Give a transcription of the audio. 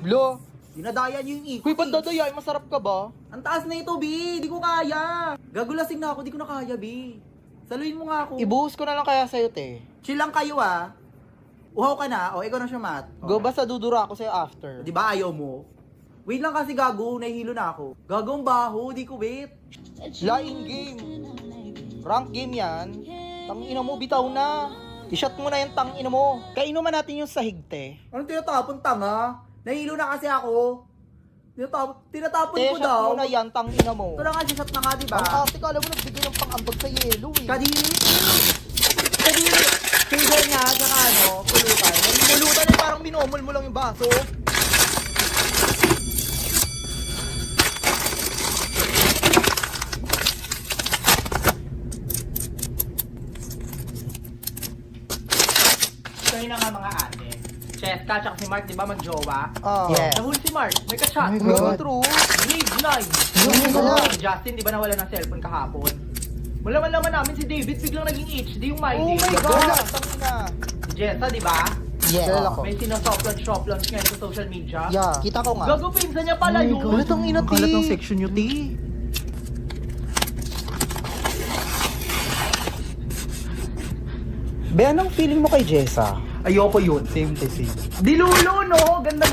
Lo, Dinadaya niyo yung ikot. kuy, ba't dadayay? Masarap ka ba? Ang taas na ito, B. Di ko kaya. Gagulasing na ako, di ko na kaya, B. Saluhin mo nga ako. Ibuhos ko na lang kaya sa'yo, te. Chill lang kayo, ah. Uhaw ka na. O, ikaw na siya, Matt. Go, basta dudura ako sa'yo after. Di ba ayaw mo? Wait lang kasi gago, nahihilo na ako. Gagong baho, di ko wait. Lying game. Rank game yan. Tangina mo, bitaw na. I-shot mo na yung tangina mo. Kainuman natin yung sahig, te. Anong tinatapon, tanga? Nahihilo na kasi ako. Tinatapon Te, ko shot daw. mo na yan, tangina mo. Ito na nga, shot na nga, di ba? Ang ate ka, alam mo, nagbigay ng pang-ambag sa yelo, eh. Kadiri. Kadiri. Finger niya, saka ano, pulutan. Pulutan eh, parang binomol mo lang yung baso. Kayo na nga mga ate. Cheska, tsaka si Mark, di ba mag-jowa? Yes. Nahuli si Mark, may ka-shot. Oh my God. True. Grade 9. Yun na lang. Justin, di ba nawala ng cellphone kahapon? Malaman namin si David, biglang naging HD yung my Oh day. my God. Tangina. Si Jessa, di ba? Yes. May sinosoplon-shoplon ngayon sa social media. Yeah. Kita ko nga. Gago, pinsan niya pala yun. Wala tang ina, te. Kalat ng section nyo, te. Be, anong feeling mo kay Jessa? Ayoko yun. Same to same. Dilulo, no? Ganda